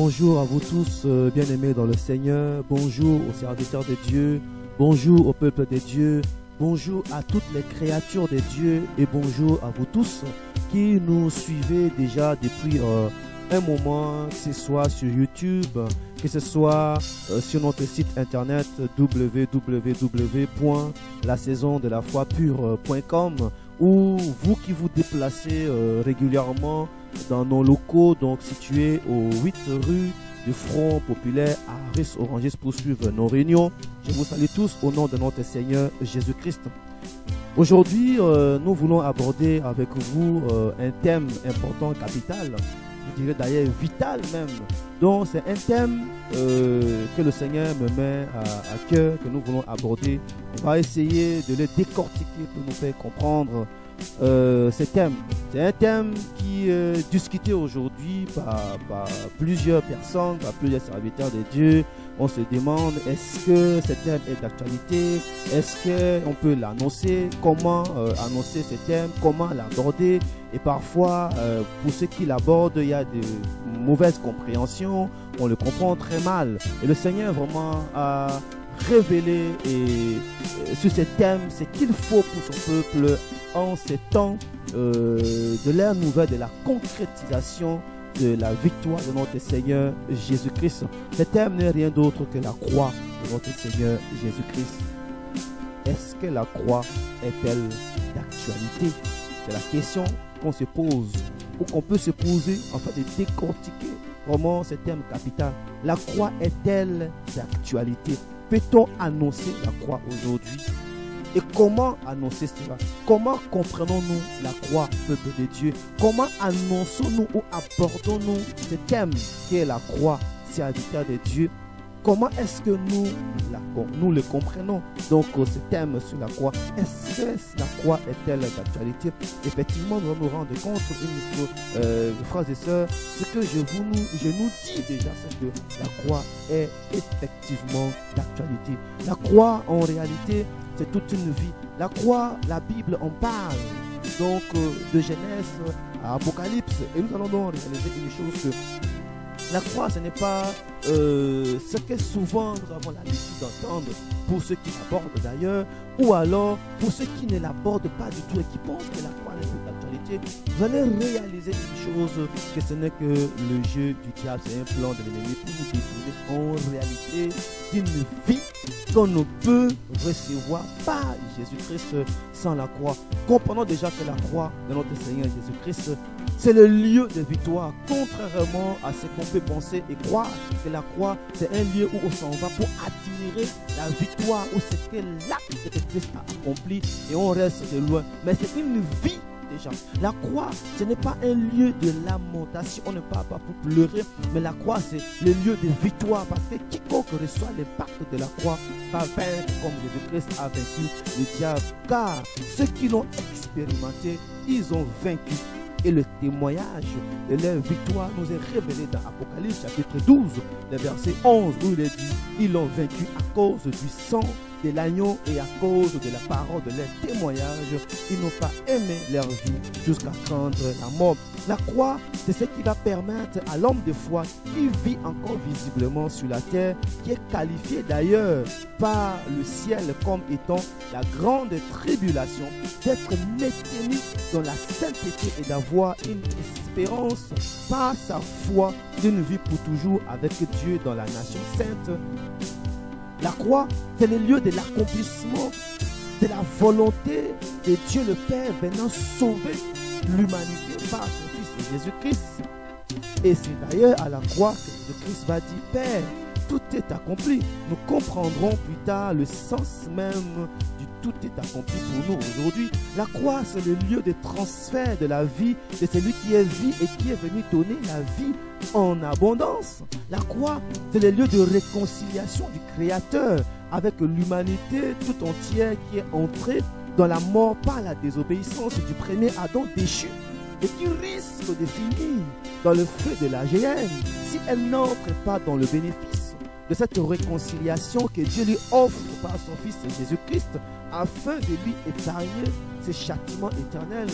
Bonjour à vous tous, bien-aimés dans le Seigneur. Bonjour aux serviteurs de Dieu. Bonjour au peuple de Dieu. Bonjour à toutes les créatures de Dieu. Et bonjour à vous tous qui nous suivez déjà depuis un moment, que ce soit sur YouTube, que ce soit sur notre site internet www.lasaisondelafoi-pure.com, ou vous qui vous déplacez régulièrement dans nos locaux, donc situés au 8 rue du Front Populaire à Ris-Orangis pour suivre nos réunions. Je vous salue tous au nom de notre Seigneur Jésus-Christ. Aujourd'hui, nous voulons aborder avec vous un thème important, capital, je dirais d'ailleurs vital même. Donc c'est un thème que le Seigneur me met à cœur, que nous voulons aborder. On va essayer de le décortiquer pour nous faire comprendre ce thème. C'est un thème qui est discuté aujourd'hui par plusieurs personnes, par plusieurs serviteurs de Dieu. On se demande, est-ce que ce thème est d'actualité? Est-ce qu'on peut l'annoncer? Comment annoncer ce thème? Comment l'aborder? Et parfois, pour ceux qui l'abordent, il y a de mauvaises compréhensions. On le comprend très mal. Et le Seigneur vraiment a révélé sur ce thème ce qu'il faut pour son peuple en ces temps de l'ère nouvelle, de la concrétisation de la victoire de notre Seigneur Jésus-Christ. Ce thème n'est rien d'autre que la croix de notre Seigneur Jésus-Christ. Est-ce que la croix est-elle d'actualité? C'est la question qu'on se pose, ou qu'on peut se poser afin de décortiquer vraiment ce thème capital. La croix est-elle d'actualité? Peut-on annoncer la croix aujourd'hui? Et comment annoncer cela? Comment comprenons-nous la croix, peuple de Dieu? Comment annonçons-nous ou abordons-nous ce thème qui est la croix, serviteur de Dieu? Comment est-ce que nous le comprenons? Donc ce thème sur la croix, est-ce que la croix est-elle d'actualité? Effectivement, nous allons nous rendre compte, frères et sœurs, ce que je nous dis déjà, c'est que la croix est effectivement d'actualité. La croix, en réalité, c'est toute une vie. La croix, la Bible en parle. Donc de Genèse à Apocalypse. Et nous allons donc réaliser une chose, que la croix, ce n'est pas ce que souvent nous avons l'habitude d'entendre pour ceux qui l'abordent d'ailleurs, ou alors pour ceux qui ne l'abordent pas du tout et qui pensent que la croix n'est plus d'actualité. Vous allez réaliser une chose, que ce n'est que le jeu du diable, c'est un plan de l'ennemi pour nous détourner en réalité d'une vie qu'on ne peut recevoir par Jésus-Christ sans la croix. Comprenons déjà que la croix de notre Seigneur Jésus-Christ, c'est le lieu de victoire, contrairement à ce qu'on peut penser et croire que la croix, c'est un lieu où on s'en va pour admirer la victoire ou ce que l'acte que Christ a accompli et on reste de loin. Mais c'est une vie déjà. La croix, ce n'est pas un lieu de lamentation, on ne parle pas pour pleurer, mais la croix, c'est le lieu de victoire, parce que quiconque reçoit l'impact de la croix va vaincre comme Jésus-Christ a vaincu le diable. Car ceux qui l'ont expérimenté, ils ont vaincu. Et le témoignage de leur victoire nous est révélé dans Apocalypse chapitre 12, le verset 11, où il est dit, ils l'ont vaincu à cause du sang de l'agneau et à cause de la parole de leur témoignage. Ils n'ont pas aimé leur vie jusqu'à craindre la mort. La croix, c'est ce qui va permettre à l'homme de foi qui vit encore visiblement sur la terre, qui est qualifié d'ailleurs par le ciel comme étant la grande tribulation, d'être maintenu dans la sainteté et d'avoir une espérance par sa foi d'une vie pour toujours avec Dieu dans la nation sainte. La croix, c'est le lieu de l'accomplissement de la volonté de Dieu le Père venant sauver l'humanité par son Fils Jésus-Christ. Et c'est d'ailleurs à la croix que Jésus-Christ va dire, Père, tout est accompli. Nous comprendrons plus tard le sens même du tout est accompli pour nous aujourd'hui. La croix, c'est le lieu de transfert de la vie de celui qui est vie et qui est venu donner la vie en abondance. La croix, c'est le lieu de réconciliation du Créateur avec l'humanité tout entière qui est entrée dans la mort par la désobéissance du premier Adam déchu et qui risque de finir dans le feu de la géhenne si elle n'entre pas dans le bénéfice de cette réconciliation que Dieu lui offre par son Fils Jésus-Christ afin de lui épargner ces châtiments éternels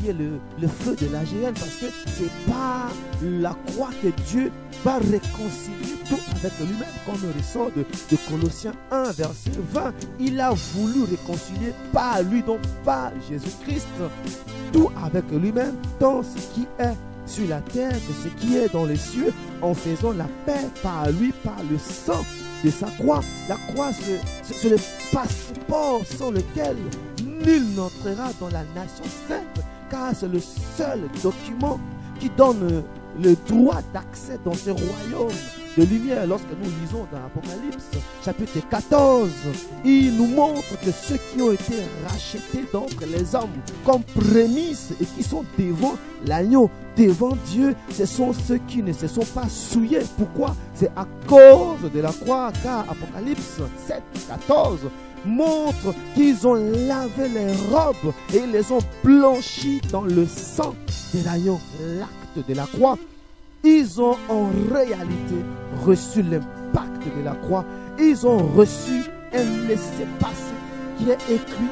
qui est le feu de la géhenne, parce que c'est par la croix que Dieu va réconcilier tout avec lui-même, comme on ressort de Colossiens 1, verset 20. Il a voulu réconcilier par lui, donc par Jésus-Christ, tout avec lui-même, tant ce qui est sur la terre que ce qui est dans les cieux, en faisant la paix par lui, par le sang de sa croix. La croix, c'est le passeport sans lequel nul n'entrera dans la nation sainte, car c'est le seul document qui donne le droit d'accès dans ce royaume de lumière. Lorsque nous lisons dans l'Apocalypse, chapitre 14, il nous montre que ceux qui ont été rachetés d'entre les hommes comme prémices et qui sont devant l'agneau, devant Dieu, ce sont ceux qui ne se sont pas souillés. Pourquoi? C'est à cause de la croix, car Apocalypse 7, 14 montre qu'ils ont lavé les robes et ils les ont blanchis dans le sang de l'agneau, l'acte de la croix. Ils ont en réalité reçu l'impact de la croix. Ils ont reçu un laissez-passer qui est écrit,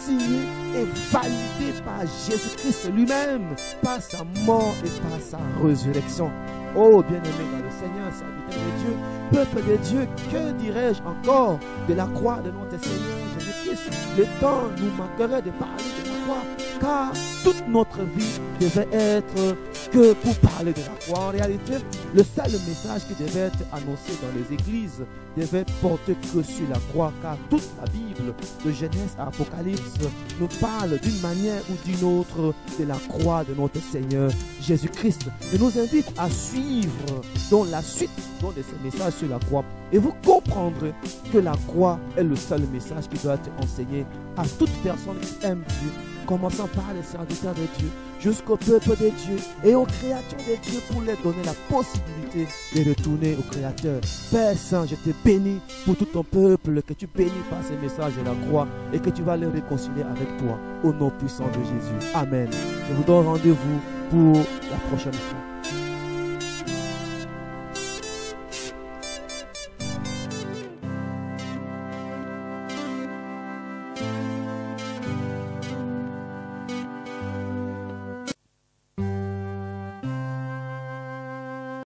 signé et validé par Jésus-Christ lui-même, par sa mort et par sa résurrection. Oh bien-aimé dans le Seigneur, serviteur de Dieu, peuple de Dieu, que dirais-je encore de la croix de notre Seigneur Jésus-Christ? Le temps nous manquerait de parler de la croix, car toute notre vie devait être que pour parler de la croix. En réalité, le seul message qui devait être annoncé dans les églises devait porter que sur la croix, car toute la Bible, de Genèse à Apocalypse, nous parle d'une manière ou d'une autre de la croix de notre Seigneur Jésus-Christ, et nous invite à suivre dans la suite de ces messages sur la croix, et vous comprendrez que la croix est le seul message qui doit être enseigné à toute personne qui aime Dieu, commençant par les serviteurs de Dieu jusqu'au peuple de Dieu et aux créatures de Dieu, pour leur donner la possibilité de retourner au Créateur. Père Saint, je te bénis pour tout ton peuple, que tu bénis par ces messages de la croix et que tu vas les réconcilier avec toi au nom puissant de Jésus. Amen. Je vous donne rendez-vous pour la prochaine fois.